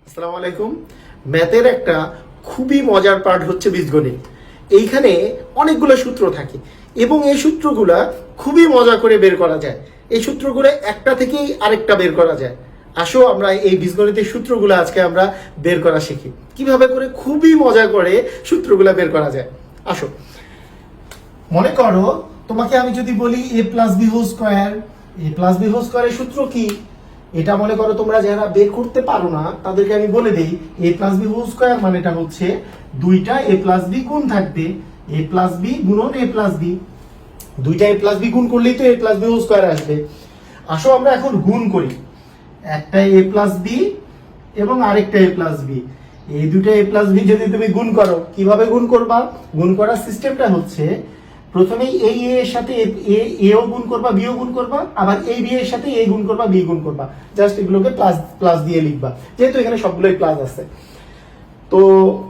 আসসালামু আলাইকুম। ম্যাথের একটা খুবই মজার পার্ট হচ্ছে বীজগণিত। এইখানে অনেকগুলো সূত্র থাকে এবং এই সূত্রগুলা খুবই মজা করে বের করা যায়। এই সূত্রগুলো একটা থেকেই আরেকটা বের করা যায়। আসো আমরা এই বীজগণিতের সূত্রগুলো আজকে আমরা বের করা শিখি, কিভাবে করে খুবই মজা করে সূত্রগুলো বের করা যায়। আসো, মনে করো তোমাকে আমি যদি বলি a plus B whole square, a plus B whole স্কোয়ারের সূত্র কি, এটা মনে করো তোমরা যারা বের করতে পারো না তাদেরকে আমি বলে দেই। a plus B whole square মানেটা হচ্ছে দুইটা a প্লাস বি গুণ থাকবে, a প্লাস বি গুণন a প্লাস বি। দুইটা a প্লাস বি গুণ করলেই তো a plus B whole square আসবে। আসো আমরা এখন গুণ করি, একটা a প্লাস বি এবং আরেকটা a প্লাস বি। এই দুটো a প্লাস বি যদি তুমি গুণ করো, কিভাবে গুণ করবা? গুণ করার সিস্টেমটা হচ্ছে প্রথমেই এই a এর সাথে a ও গুণ করবা, b ও গুণ করবা, আবার এই b এর সাথে a গুণ করবা, b গুণ করবা। জাস্ট এগুলোকে প্লাস প্লাস দিয়ে লিখবা, যেহেতু এখানে সবগুলোই প্লাস আছে। তো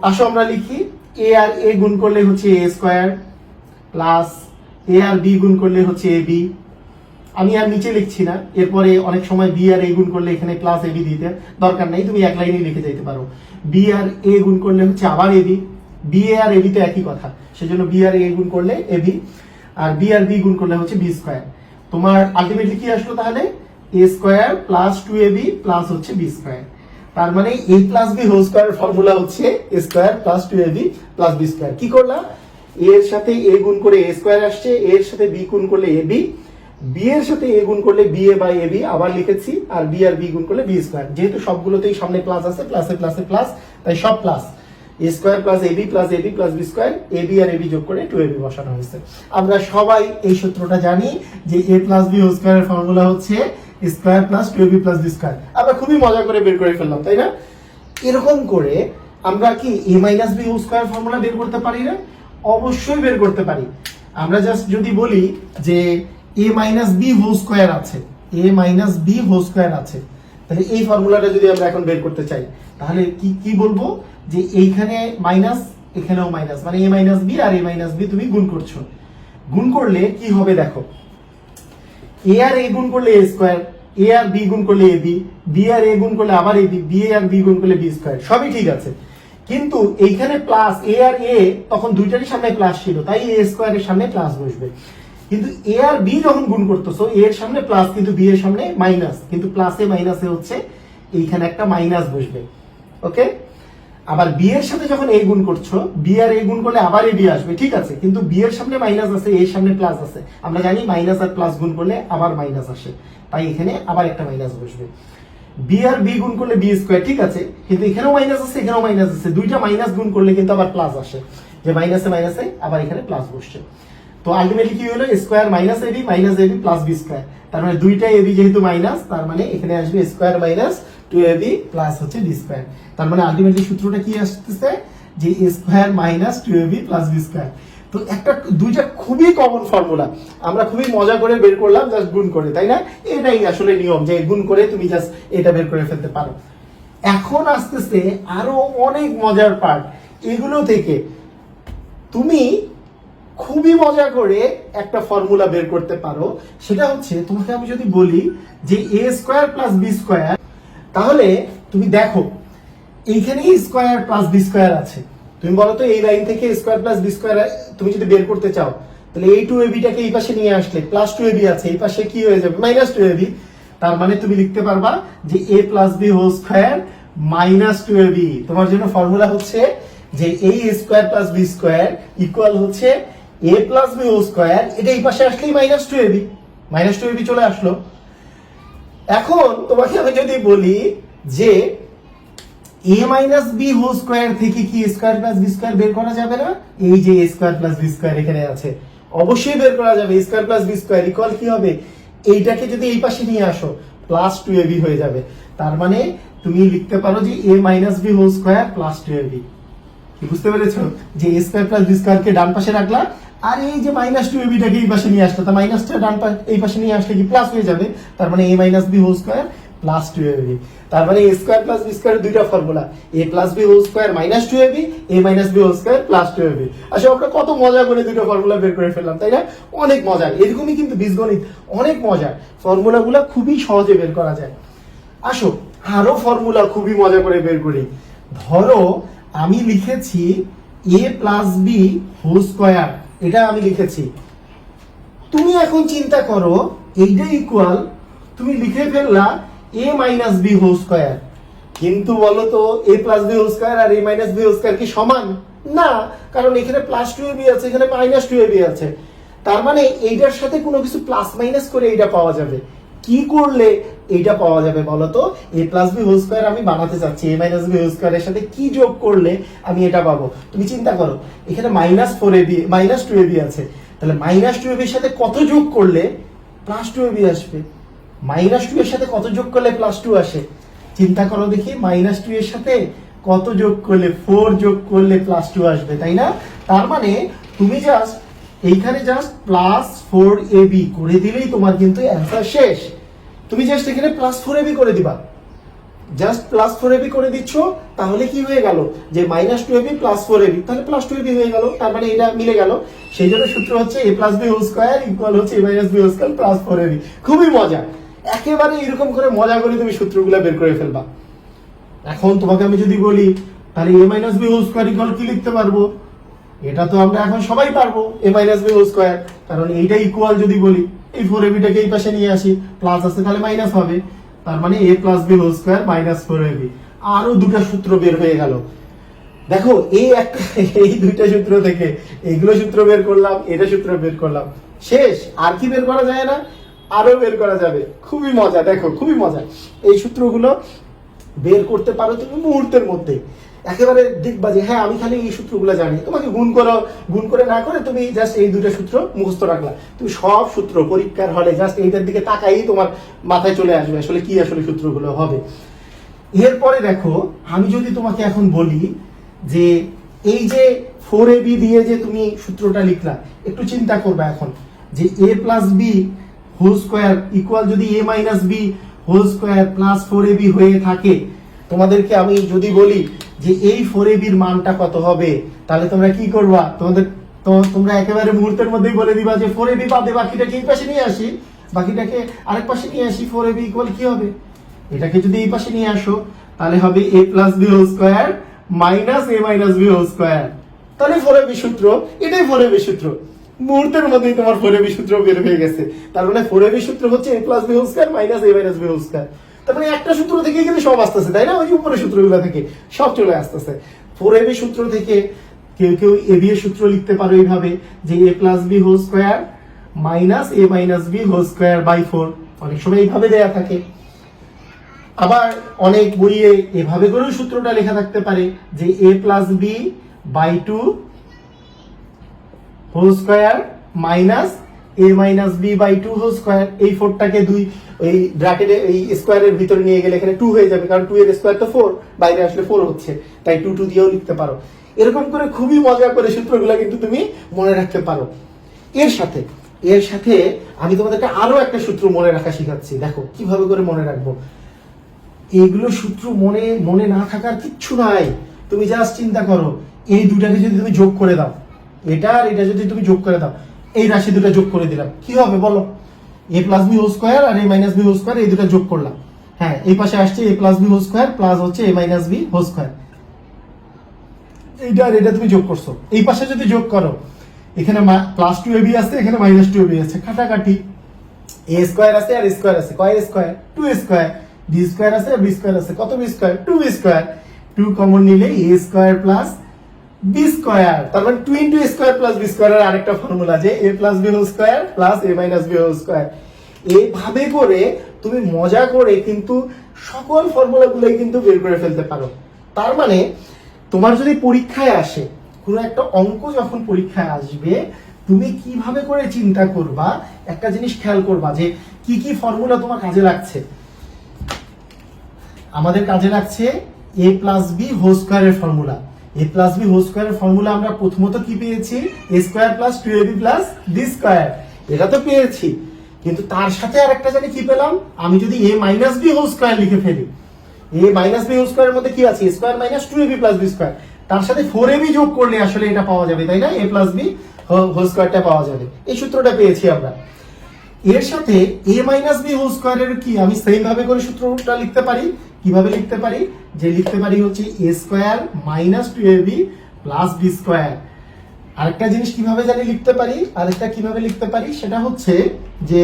আসো আমরা লিখি, a আর a গুণ করলে হচ্ছে a স্কয়ার প্লাস a আর b গুণ করলে হচ্ছে ab। আমি আর নিচে লিখছি না, এরপরে অনেক সময় b আর a গুণ করলে এখানে প্লাস ab দিতে দরকার নেই, তুমি এক লাইনেই লিখে যাইতে পারো। b আর a গুণ করলে হচ্ছে আবার ab, b a R ab তো একই কথা, সেজন্য b আর a গুণ করলে ab, আর b আর b গুণ করলে হচ্ছে b স্কয়ার। তোমার আলটিমেটলি কি আসলো তাহলে? a square plus 2ab plus হচ্ছে b স্কয়ার। তার মানে a plus b whole square formula হচ্ছে a square plus 2ab plus b square. কি করলাম? a এর সাথে a গুণ করে a স্কয়ার আসছে, a এর সাথে b গুণ করলে ab, b এর সাথে a গুণ করলে ba বাই ab আবার লিখেছি, আর b আর b গুণ করলে b স্কয়ার। যেহেতু সবগুলোতেই সামনে প্লাস আছে, প্লাসে প্লাসে প্লাস, তাই সব plus. a square plus ab plus b square, ab আর ab যোগ করে 2ab বসানো হয়েছে। আমরা সবাই এই সূত্রটা জানি যে a প্লাস b হোল স্কয়ারের ফর্মুলা হচ্ছে square plus 2ab plus b square. আমরা খুবই মজা করে বের করে ফেললাম, তাই না? এরকম করে আমরা কি a minus b whole square formula বের করতে পারি না? অবশ্যই বের করতে পারি। আমরা জাস্ট যদি বলি যে a minus b whole square আছে, a minus b whole square আছে, তাহলে এই ফর্মুলাটা যদি আমরা এখন বের করতে চাই, তাহলে কি কি বলবো? যে এইখানে মাইনাস, এখানেও মাইনাস, মানে a মাইনাস b আর a মাইনাস b তুমি গুণ করছো। গুণ করলে কি হবে দেখো, a আর a গুণ করলে a স্কয়ার, a আর b গুণ করলে ab, b আর a গুণ করলে আবার ab, b আর b গুণ করলে b স্কয়ার, সবই ঠিক আছে। কিন্তু এইখানে প্লাস a আর a, তখন দুইটারই সামনে প্লাস ছিল, তাই a স্কয়ারের সামনে প্লাস বসবে। কিন্তু a আর b যখন গুণ করতেছো, a এর সামনে প্লাস কিন্তু b এর সামনে মাইনাস, কিন্তু প্লাসে মাইনাসে হচ্ছে এইখানে একটা মাইনাস বসবে। ওকে, আবার b এর সাথে যখন a গুণ করছো, b আর a গুণ করলে আবার ab আসবে, ঠিক আছে, কিন্তু b এর সামনে মাইনাস আছে, a এর সামনে প্লাস আছে। আমরা জানি মাইনাস আর প্লাস গুণ করলে আবার মাইনাস আসে, তাই এখানে আবার একটা মাইনাস বসবে। b আর b গুণ করলে b স্কয়ার, ঠিক আছে, কিন্তু এখানেও মাইনাস আছে, এখানেও মাইনাস আছে, দুইটা মাইনাস গুণ করলে কিন্তু আবার প্লাস আসে, যে মাইনাসে মাইনাসে আবার এখানে প্লাস বসছে। তো আলটিমেটলি কি হলো? Square minus ab plus b square. তার মানে দুইটা ab যেহেতু মাইনাস, তার মানে এখানে আসবে স্কয়ার মাইনাস 2ab প্লাস হচ্ছে b স্কয়ার। তার মানে আলটিমেটলি সূত্রটা কি আসতেছে? যে square minus 2ab plus b square. তো একটা দুইটা খুবই কমন ফর্মুলা, আমরা খুবই মজা করে বের করলাম জাস্ট গুণ করে, তাই না? এটাই আসলে নিয়ম, যে গুণ করে তুমি জাস্ট এটা বের করে ফেলতে পারো। এখন আসতেছে আরো অনেক মজার পার্ট। এগুলো থেকে তুমি খুবই মজা করে একটা ফর্মুলা বের করতে পারো। সেটা হচ্ছে, তোমাকে আমি যদি বলি যে a square plus b square, তাহলে তুমি দেখো এইখানে স্কয়ার প্লাস b স্কয়ার আছে। তুমি বলো তো এই লাইন থেকে স্কয়ার প্লাস b স্কয়ার তুমি যদি বের করতে চাও, তাহলে এই 2ab টাকে এই পাশে নিয়ে আসলে প্লাস 2ab আছে, এই পাশে কি হয়ে যাবে? Minus 2ab। তার মানে তুমি লিখতে পারবা যে a plus b whole square minus 2ab। তোমার জন্য ফর্মুলা হচ্ছে যে a square plus b square equal হচ্ছে a plus b whole square, এটা এই পাশে আসলেই মাইনাস 2ab চলে আসলো। এখন তোমাকে আমি যদি বলি যে a minus b whole square থেকে কি স্কয়ার প্লাস b স্কয়ার বের করা যাবে না? এই যে a square plus b square এখানে আছে, অবশ্যই বের করা যাবে। Square plus b square equal কি হবে? এইটাকে যদি এই পাশে নিয়ে আসো, প্লাস 2ab হয়ে যাবে। তার মানে তুমি লিখতে পারো যে a minus b whole square plus 2ab। কি বুঝতে পেরেছো? যে a square plus b square কে ডান পাশে রাখলা, আর এই যে মাইনাস 2ab টাকে এই পাশে নিয়ে আসলে, তা মাইনাসটা ডান পাশে এই পাশে নিয়ে আসলে কি প্লাস হয়ে যাবে। তার মানে a minus b whole square plus 2ab। তার মানে a স্কয়ার প্লাস b স্কয়ারের দুইটা formula, a plus b whole square minus 2ab, a minus b whole square plus 2ab। আসলে আমরা কত মজা করে দুটো ফর্মুলা বের করে ফেললাম, তাই না? অনেক মজার। এরকমই কিন্তু বীজগণিত অনেক মজার, ফর্মুলাগুলো খুবই সহজে বের করা যায়। আসো আরো ফর্মুলা খুবই মজা করে বের করি। ধরো আমি লিখেছি a plus B whole square, এটা আমি লিখেছি। তুমি এখন চিন্তা করো এইটা ইকুয়াল তুমি লিখে ফেললা a minus B whole square, কিন্তু বলো তো a plus B whole square আর a minus B whole square কি সমান? না, কারণ এখানে প্লাস টু এবি আছে, এখানে মাইনাস টু এবি আছে। তার মানে এইটার সাথে কোনো কিছু প্লাস মাইনাস করে এইটা পাওয়া যাবে। কি করলে এইটা পাওয়া যাবে বলো তো? a plus B whole square আমি বানাতে চাচ্ছি, a মাইনাস বি হোল স্কোয়ারের সাথে কি যোগ করলে আমি এটা পাবো? তুমি চিন্তা করো, এখানে minus four AB minus two AB আছে, তাহলে মাইনাস টু এবির সাথে কত যোগ করলে প্লাস টু এবি আসবে? মাইনাস টু এর সাথে কত যোগ করলে প্লাস টু আসে? চিন্তা করো দেখি, মাইনাস টু এর সাথে কত যোগ করলে, ফোর যোগ করলে প্লাস টু আসবে, তাই না? তার মানে তুমি জাস্ট এইখানে জাস্ট প্লাস ফোর এবি করে দিলেই তোমার কিন্তু অ্যান্সার শেষ। তুমি জাস্ট এখানে প্লাস ফোর এবি করে দিবা, জাস্ট প্লাস ফোর এবি করে দিচ্ছ, তাহলে কি হয়ে গেল যে minus two AB plus four AB, তাহলে প্লাস টু এবি হয়ে গেল। তার মানে এটা মিলে গেল। সেই জন্য সূত্র হচ্ছে a plus B whole square equal হচ্ছে a minus B whole square plus four AB. খুবই মজা, একেবারে এরকম করে মজা করে তুমি সূত্রগুলো বের করে ফেলবা। এখন তোমাকে আমি যদি বলি তাহলে a minus B whole square equal কি লিখতে পারবো? এটা তো আমরা এখন সবাই পারবো, a minus B whole square, কারণ এইটা ইকুয়াল যদি বলি এই ফোর এবিটাকে এই পাশে নিয়ে আসি, প্লাস আছে তাহলে মাইনাস হবে, তার মানে a plus B whole square minus four AB. আরো দুটো সূত্র বের হয়ে গেল। দেখো এই দুইটা সূত্র থেকে এইগুলো সূত্র বের করলাম, এটা সূত্র বের করলাম, শেষ। আর কি বের করা যায় না? আরো বের করা যাবে। খুবই মজা, দেখো খুবই মজা। এই সূত্রগুলো বের করতে পারো তুমি মুহূর্তের মধ্যে, একেবারে দেখবা যে হ্যাঁ আমি খালি এই সূত্রগুলো জানি। তোমাকে গুণ করে না করে তুমি জাস্ট এই দুটো সূত্র মুখস্থ রাখলা, তুমি সব সূত্র পরীক্ষার হলে জাস্ট এইটার দিকে তাকাই তোমার মাথায় চলে আসবে আসলে কি আসলে সূত্রগুলো হবে। এরপরে দেখো, আমি যদি তোমাকে এখন বলি যে এই যে ফোর এবি দিয়ে যে তুমি সূত্রটা লিখলা, একটু চিন্তা করবা এখন যে a plus B whole square equal যদি a minus B whole square plus four AB হয়ে থাকে, তোমাদেরকে আমি যদি বলি যে এই ফোর এবির মানটা কত হবে, তাহলে তোমরা কি করবা? তোমরা একেবারে মুহূর্তের মধ্যেই বলে দিবা যে ফোর এবি বাদে বাকিটাকে এই পাশে নিয়ে আসি, বাকিটাকে আরেক পাশে নিয়ে আসি, ফোর এবি ইকুয়াল কি হবে? এটাকে যদি এই পাশে নিয়ে আসো তাহলে হবে a plus B whole square minus a minus B whole square, তাহলে ফোর এবি সূত্র, এটাই ফোর এবি সূত্র। মুহূর্তের মধ্যেই তোমার ফোর এবি সূত্র বের হয়ে গেছে। তার মানে ফোর এবি সূত্র হচ্ছে a plus B whole square minus a minus B whole square. তার মানে একটা সূত্র থেকে কিন্তু সব আসতেছে, তাই না? ওই উপরের সূত্রগুলো থেকে সব চলে আসতেছে। ফোর এবি সূত্র থেকে কেউ কেউ এবি এর সূত্র লিখতে পারো এইভাবে যে a plus B whole square minus a minus B whole square by four, অনেক সময় এইভাবে দেয়া থাকে। আবার অনেক বইয়ে এভাবে করেও সূত্রটা লেখা থাকতে পারে যে a plus B by two whole square minus a minus B by two whole square. এই ফোরটাকে দুই এই ব্র্যাকেটে এই স্কোয়ারের ভিতরে নিয়ে গেলে এখানে টু হয়ে যাবে, কারণ টু এর স্কোয়ার তো ফোর, বাইরে আসলে ফোর হচ্ছে, তাই টু দিয়েও লিখতে পারো। এরকম করে খুবই মজা করে সূত্রগুলো কিন্তু তুমি মনে রাখতে পারো। এর সাথে আমি তোমাদেরকে আরো একটা সূত্র মনে রাখা শিখাচ্ছি। দেখো কিভাবে করে মনে রাখবো। এইগুলো সূত্র মনে না থাকার কিচ্ছু নাই। তুমি জাস্ট চিন্তা করো, এই দুটাকে যদি তুমি যোগ করে দাও, এটা আর এটা যদি তুমি যোগ করে দাও, এই রাশি দুটো যোগ করে দিলাম, কি হবে বলো? a plus B whole square আর a minus B whole square, এই দুটো যোগ করলাম। হ্যাঁ, এই পাশে আসছে a plus B whole square plus হচ্ছে a minus B whole square. এইটা আর এটা তুমি যোগ করছো, এই পাশে যদি যোগ করো, এখানে প্লাস টু এবি আছে, এখানে মাইনাস টু এবি আছে, কাটাকাটি a স্কোয়ার আছে আর স্কোয়ার আছে, কয় square? Two square. B square আছে আর বি স্কোয়ার আছে, কত B square? Two B square. Two common নিলে a square plus B square, তার মানে two into square plus B স্কোয়ারের আরেকটা ফর্মুলা যে a plus B whole square plus a minus B whole square. এইভাবে করে তুমি মজা করে কিন্তু সকল ফর্মুলাগুলোই কিন্তু বের করে ফেলতে পারো। তার মানে তোমার যদি পরীক্ষায় আসে, কোনো একটা অঙ্ক যখন পরীক্ষায় আসবে, তুমি কিভাবে করে চিন্তা করবা, একটা জিনিস খেয়াল করবা যে কি কি ফর্মুলা তোমার কাজে লাগছে। আমাদের কাজে লাগছে a প্লাস বি হোল স্কোয়ারের formula. a plus B whole স্কোয়ারের ফর্মুলা আমরা প্রথমত কি পেয়েছি? a square plus two ab plus B square, এটা তো পেয়েছি। কিন্তু তার সাথে আরেকটা জানি কি পেলাম, আমি যদি a minus B whole square লিখে ফেলি, a মাইনাস বি হোল স্কোয়ারের মধ্যে কি আছে? a square minus two ab plus B square, তার সাথে ফোর ab যোগ করলে আসলে এটা পাওয়া যাবে, তাই না? a প্লাস বি হোল স্কোয়ারটা পাওয়া যাবে। এই সূত্রটা পেয়েছি আমরা। এর সাথে a মাইনাস বি হোল স্কোয়ারের কি আমি সেম ভাবে করে সূত্রটা লিখতে পারি। কিভাবে লিখতে পারি? যে লিখতে পারি হচ্ছে a square minus 2ab plus B square. আরেকটা জিনিস কিভাবে জানি লিখতে পারি, আরেকটা কিভাবে লিখতে পারি সেটা হচ্ছে যে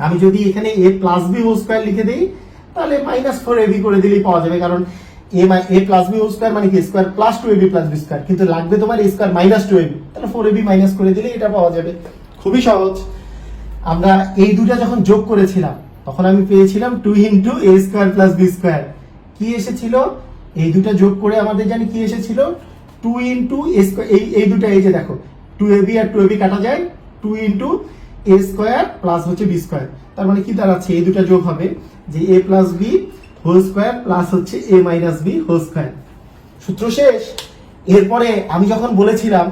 আমি যদি এখানে a plus B whole square লিখে দিই তাহলে মাইনাস 4ab করে দিলেই পাওয়া যাবে, কারণ a plus B whole square মানে কি square plus 2ab plus B square, কিন্তু লাগবে তোমার a স্কোয়ার মাইনাস 2ab, তাহলে 4ab মাইনাস করে দিলে এটা পাওয়া যাবে। খুবই সহজ। আমরা এই দুটা যখন যোগ করেছিলাম তখন আমি পেয়েছিলাম 2 into a square plus B square. কি এসেছিল? এই দুটা যোগ করে আমাদের জানি কি এসেছিল 2 ইন্টু a স্কোয়ার, এই দুটা এই যে দেখো 2ab আর 2ab কাটা যায়, 2 ইন্টু a স্কোয়ার প্লাস হচ্ছে বি স্কোয়ার। তার মানে কি দাঁড়াচ্ছে? এই দুটা যোগ হবে যে a plus B whole square plus হচ্ছে a minus B whole square. সূত্র শেষ। এরপরে আমি যখন বলেছিলাম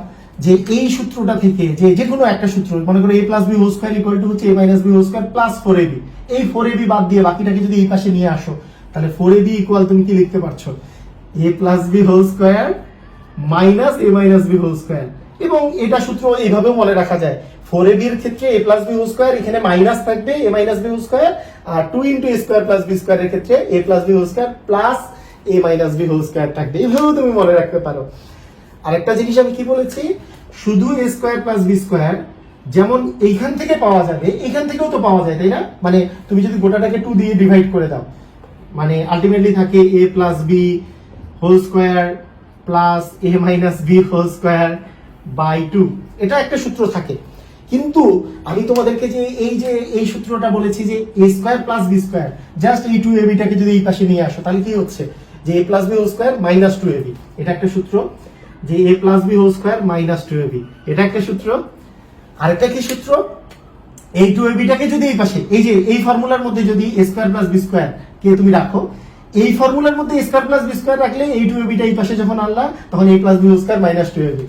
যে এই সূত্রটা থেকে যে কোনো একটা সূত্র মনে করো a plus B whole square equal to হচ্ছে a minus B whole square plus 4ab, এই 4ab বাদ দিয়ে বাকিটাকে যদি এই পাশে নিয়ে আসো তাহলে 4ab ইকুয়াল তুমি কি লিখতে পারছো? a plus B whole square minus a minus B whole square. এবং এটা সূত্র এইভাবেও মনে রাখা যায়, 4ab এর ক্ষেত্রে a plus B whole square এখানে মাইনাস থাকবে a minus B whole square, আর 2 into a square plus B square এর ক্ষেত্রে a plus B whole square plus a minus B whole square থাকবে। এইভাবেও তুমি মনে রাখতে পারো। আরেকটা জিনিস আমি কি বলেছি, শুধু a square plus B square যেমন এইখান থেকে পাওয়া যাবে এখান থেকেও তো পাওয়া যায়, তাই না? মানে তুমি যদি গোটাটাকে 2 দিয়ে ডিভাইড করে দাও মানে আলটিমেটলি থাকে a plus B whole square plus a minus B whole square by 2, এটা একটা সূত্র থাকে। কিন্তু আমি তোমাদেরকে যে এই সূত্রটা বলেছি যে a square plus B square, just এই 2ab টাকে যদি এই পাশে নিয়ে আসো তাহলে কি হচ্ছে যে a plus B whole square minus 2ab, এটা একটা সূত্র। যে a plus B whole square minus 2ab, এটা একটা সূত্র। আরেকটা কি সূত্র? এই 2ab টাকে যদি এই পাশে এই যে এই ফর্মুলার মধ্যে যদি a square plus B square কে তুমি রাখো, এই ফর্মুলার মধ্যে a square plus B square রাখলে এই 2ab টা এই পাশে যখন আনলা তখন a plus B whole square minus 2ab।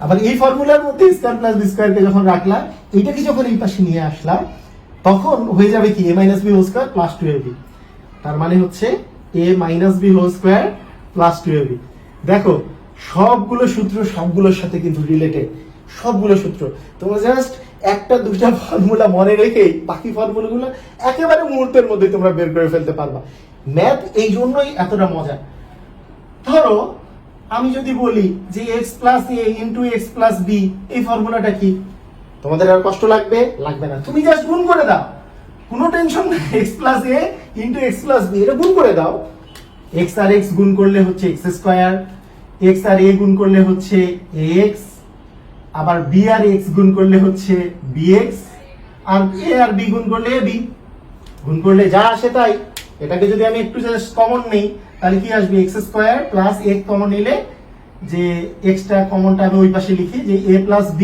আবার এই ফর্মুলার মধ্যে স্কোয়ার প্লাস বি স্কোয়ার কে যখন রাখলা, এইটাকে যখন এই পাশে নিয়ে আসলা তখন হয়ে যাবে কি a minus B whole square plus 2ab। তার মানে হচ্ছে a minus B whole square plus 2ab। দেখো সবগুলো সূত্র সবগুলোর সাথে কিন্তু রিলেটেড, সবগুলো সূত্র। তোমরা জাস্ট একটা দুটা ফর্মুলা মনে রেখে বাকি ফর্মুলাগুলো একেবারে মুহূর্তের মধ্যে তোমরা বের করে ফেলতে পারবা। ম্যাথ এই জন্যই এতটা মজা। ধরো আমি যদি বলি যে x plus a into X plus B, এই ফর্মুলাটা কি? তোমাদের আর কষ্ট লাগবে? লাগবে না। তুমি জাস্ট গুণ করে দাও, কোনো টেনশন নাই। x plus a into X plus B, এটা গুণ করে দাও। x আর x গুণ করলে হচ্ছে x স্কোয়ার, x আর a গুণ করলে হচ্ছে ax, আবার b আর x গুণ করলে হচ্ছে bx, আর a আর b গুণ করলে ab। গুণ করলে যা আসে তাই। এটাকে যদি আমি একটু জাস্ট কমন নেই তাহলে কি আসবে? x square plus a common নিলে যে x টা কমনটা আমি ওই পাশে লিখি যে a প্লাস b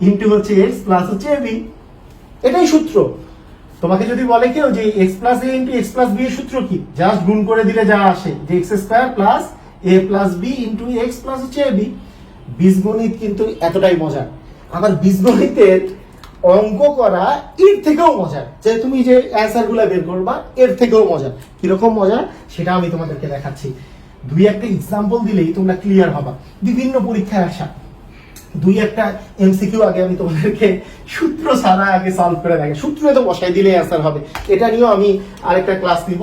ইন্টু হচ্ছে x প্লাস হচ্ছে ab। এটাই সূত্র। তোমাকে যদি বলে কেউ যে x plus a into X plus b এর সূত্র কি, জাস্ট গুণ করে দিলে যা আসে যে x square plus a plus b into X plus হচ্ছে ab। বীজগণিত কিন্তু এতটাই মজা। আবার বীজগণিতের অঙ্ক করা এর থেকেও মজা, যে তুমি যে অ্যান্সার গুলা বের করবা এর থেকেও মজা। কিরকম মজা সেটা আমি তোমাদেরকে দেখাচ্ছি। দুই একটা এক্সাম্পল দিলেই তোমরা ক্লিয়ার হবা। বিভিন্ন পরীক্ষায় আসা দুই একটা এমসিকিউ আগে আমি তোমাদেরকে সূত্র ছাড়া আগে সলভ করে দেখে, সূত্র তো বসাই দিলে অ্যান্সার হবে। এটা নিয়েও আমি আরেকটা ক্লাস নিব।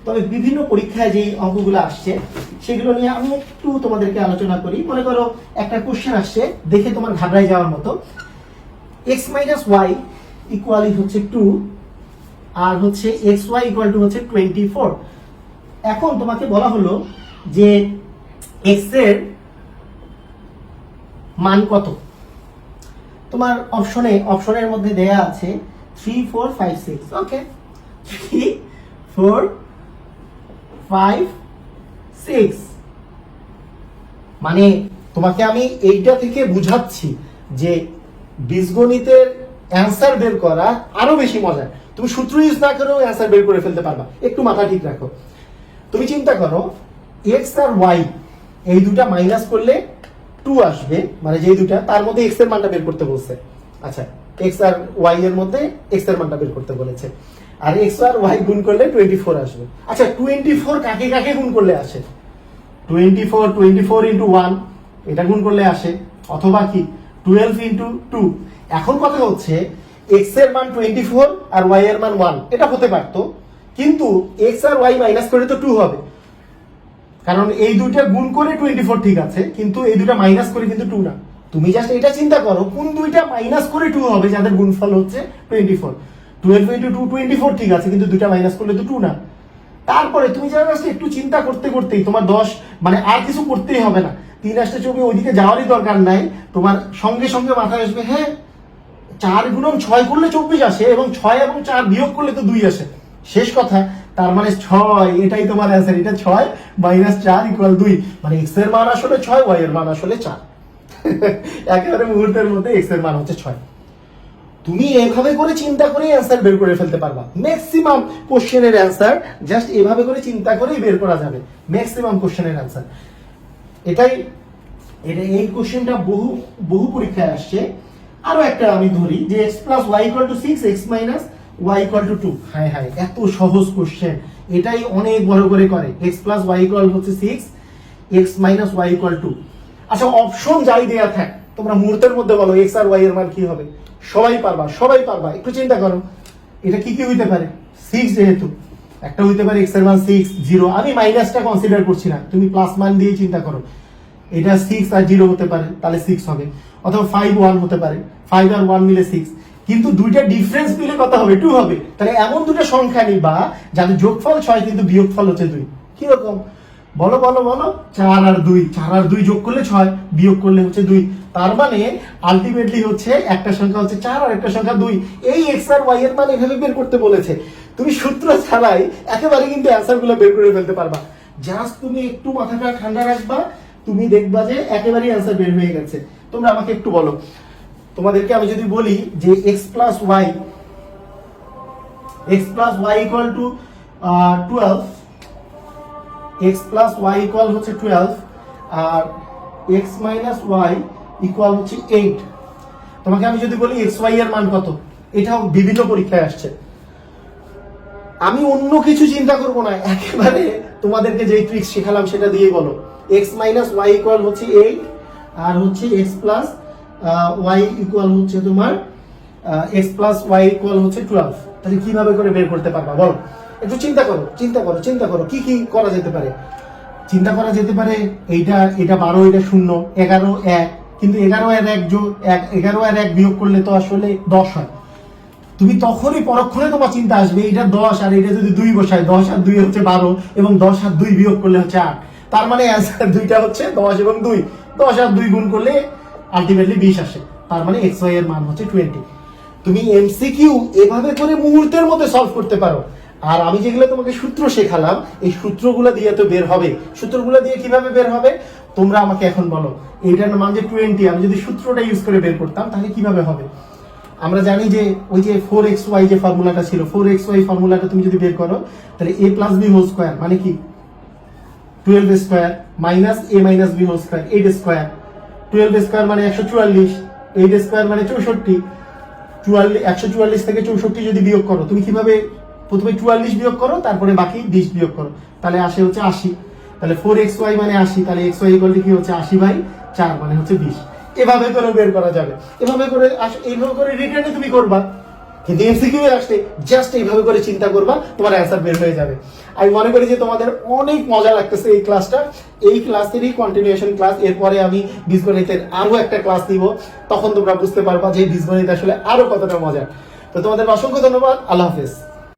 তবে বিভিন্ন পরীক্ষায় যে অঙ্কগুলো আসছে সেগুলো নিয়ে আমি একটু তোমাদেরকে আলোচনা করি। মনে করো একটা কোশ্চেন আসছে, দেখে তোমার ঘাবড়াই যাওয়ার মতো। x মাইনাস ওয়াই ইকুয়ালি হচ্ছে 2 আর হচ্ছে xy ইকুয়াল টু হচ্ছে 24। এখন তোমাকে বলা হলো যে x এর মান কত। তোমার অপশনের মধ্যে দেয়া আছে 3 4 5 6। ওকে, 3 4 5 6 মানে তোমাকে আমি এইটা থেকে বুঝাচ্ছি যে বীজগণিতের অ্যান্সার বের করা আরো বেশি মজা। তুমি সূত্র ইউজ না করেও অ্যান্সার বের করে ফেলতে পারবা। একটু মাথা ঠিক রাখো। তুমি চিন্তা করো x আর y এই দুটা মাইনাস করলে 2 আসবে, মানে যেই দুটা তার মধ্যে x এর মানটা বের করতে বলছে। আচ্ছা, x আর y এর মধ্যে x এর মানটা বের করতে বলেছে, আর x আর y গুণ করলে 24 আসবে। আচ্ছা, 24 কাকে কাকে গুণ করলে আসে? 24 ইন্টু 1 এটা গুণ করলে আসে, অথবা কি 12 ইন্টু 2। এখন কথা হচ্ছে এক্স এর মান 24 আর ওয়াই এর মান 1, এটা হতে পারতো, কিন্তু এক্স আর ওয়াই মাইনাস করে তো 2 হবে, কারণ এই দুইটা গুণ করে 24 ঠিক আছে, কিন্তু এই দুইটা মাইনাস করে কিন্তু 2 না। তুমি জাস্ট এটা চিন্তা করো কোন দুইটা মাইনাস করে 2 হবে যাদের গুণফল হচ্ছে 24। 12 ইন্টু 2 24 ঠিক আছে, কিন্তু দুইটা মাইনাস করলে তো 2 না। তারপরে তুমি জাস্ট একটু চিন্তা করতে করতেই তোমার 10, মানে আর কিছু করতেই হবে না, 3 আসতে 24, ওইদিকে যাওয়ারই দরকার নাই, তোমার সঙ্গে সঙ্গে মাথায় আসবে হ্যাঁ 4 গুণন 6 করলে 24 আসে, এবং 6 এবং 4 বিয়োগ করলে তো 2 আসে, শেষ কথা। তার মানে 6, এটাই তোমার অ্যান্সার, এটা 6 মাইনাস 4 ইকুয়াল 2, মানে এক্স এর মান আসলে 6, ওয়াই এর মান আসলে 4। একেবারে মুহূর্তের মধ্যে এক্স এর মান হচ্ছে 6। তুমি এভাবে করে চিন্তা করে অ্যান্সার বের করে ফেলতে পারবা। ম্যাক্সিমাম কোশ্চেনের অ্যান্সার জাস্ট এভাবে করে চিন্তা করেই বের করা যাবে, ম্যাক্সিমাম কোশ্চেনের অ্যান্সার এটাই। এই কোশ্চেনটা বহু পরীক্ষায় আসছে। আরো একটা আমি ধরি যে x plus Y equal to 6, x minus Y equal to 2। হায় হায়, এত সহজ কোশ্চেন, এটাই অনেক বড় করে করে। x প্লাস ওয়াই ইকুয়াল হচ্ছে 6, x মাইনাস ওয়াই ইকুয়াল 2। আচ্ছা, অপশন যাই দেয়া থাক, তোমরা মুহূর্তের মধ্যে বলো x আর y এর মান কি হবে। সবাই পারবা, সবাই পারবা। একটু চিন্তা করো, এটা কি কি হইতে পারে? 6 যেহেতু, একটা হইতে পারে x এর মান 6, 0, আমি মাইনাসটা কনসিডার করছি না, তুমি প্লাস মান দিয়ে চিন্তা করো। এটা 6 আর 0 হতে পারে, তাহলে 6 হবে, অথবা 5 1 হতে পারে, 5 আর 1 মিলে 6, কিন্তু দুইটা ডিফারেন্স মিলে কত হবে? 2 হবে। তাহলে এমন দুটো সংখ্যা নিবা যাদের যোগফল 6 কিন্তু বিয়োগফল হচ্ছে 2। কি রকম? বলো বলো বলো। 4 আর 2, 4 আর 2 যোগ করলে 6, বিয়োগ করলে হচ্ছে 2। তার মানে আলটিমেটলি হচ্ছে একটা সংখ্যা হচ্ছে 4 আর একটা সংখ্যা 2। এই x আর y এর মান এভাবে বের করতে বলেছে, তুমি সূত্র ছাড়াই একেবারে কিন্তু অ্যানসার গুলো বের করে ফেলতে পারবা। জাস্ট তুমি একটু মাথাটা ঠান্ডা রাখবা, তুমি দেখবা যে একেবারেই অ্যানসার বের হয়ে গেছে। তোমরা আমাকে একটু বলো, তোমাদেরকে আমি যদি বলি যে x plus Y equal to 12, x plus Y equal হচ্ছে 12, আর x মাইনাস ওয়াই ইকুয়াল হচ্ছে 8। তোমাকে আমি যদি বলি x y এর মান কত, এটাও বিভিন্ন পরীক্ষায় আসছে। আমি অন্য কিছু চিন্তা করব না, একেবারে তোমাদেরকে যে ট্রিক্স শেখালাম সেটা দিয়ে বলো। x মাইনাস ওয়াই ইকুয়াল হচ্ছে 8, আর হচ্ছে x প্লাস ওয়াই ইকুয়াল হচ্ছে তোমার x প্লাস ওয়াই ইকুয়াল হচ্ছে 12। তাহলে কিভাবে করে বের করতে পারবা বলো? একটু চিন্তা করো, চিন্তা করো, চিন্তা করো, কি কি করা যেতে পারে। চিন্তা করা যেতে পারে এটা 12, এটা 0, 11 1, কিন্তু 11 আর 1 যোগ 11 আর 1 বিয়োগ করলে তো আসলে 10 হয়। তুমি তখনই পরক্ষণে তোমার চিন্তা আসবে এটা 10, আর এটা যদি 2 বসায়, 10 আর 2 হচ্ছে 12, এবং 10 আর 2 বিয়োগ করলে হচ্ছে 8। তার মানে অ্যান্সার দুইটা হচ্ছে 10 এবং 2, 10 আর 2 গুণ করলে আলটিমেটলি 20 আসে। তার মানে x y এর মান হচ্ছে 20। তুমি এমসিকিউ এভাবে করে মুহূর্তের মধ্যে সলভ করতে পারো। আর আমি যেগুলো তোমাকে সূত্র শেখালাম, এই সূত্রগুলো দিয়ে তো বের হবে। সূত্রগুলো দিয়ে কিভাবে বের হবে তোমরা আমাকে এখন বলো। এইটার মান যে 20, আমি যদি সূত্রটা ইউজ করে বের করতাম তাহলে কিভাবে হবে? আমরা জানি যে ওই যে 4xy যে ফর্মুলাটা ছিল, 4xy ফর্মুলাটা তুমি যদি বের করো তাহলে a plus b whole square মানে কি 12 square minus a minus b whole square 8 square. 12 square মানে 144, 8 স্কয়ার মানে 64। 144 থেকে 64 যদি বিয়োগ করো, তুমি কিভাবে? প্রথমে 44 বিয়োগ করো, তারপরে বাকি 20 বিয়োগ করো, তাহলে আসে হচ্ছে 80। তাহলে 4xy মানে 80, তাহলে xy ইকুয়াল টু কি হচ্ছে 80/4 মানে হচ্ছে 20। এভাবে করে বের করা যাবে, এইভাবে করে রিটার্নে তুমি করবা। কিন্তু এমসিকিউ এর আসলে জাস্ট এইভাবে করে চিন্তা করবা, তোমার অ্যান্সার বের হয়ে যাবে। আমি মনে করি যে তোমাদের অনেক মজা লাগতেছে এই ক্লাসটা। এই ক্লাসেরই কন্টিনিউশন ক্লাস, এরপরে আমি বীজগণিতের আরো একটা ক্লাস নিব, তখন তোমরা বুঝতে পারবা যে বীজগণিত আসলে আরো কতটা মজা। তো তোমাদের অসংখ্য ধন্যবাদ, আল্লাহ হাফেজ।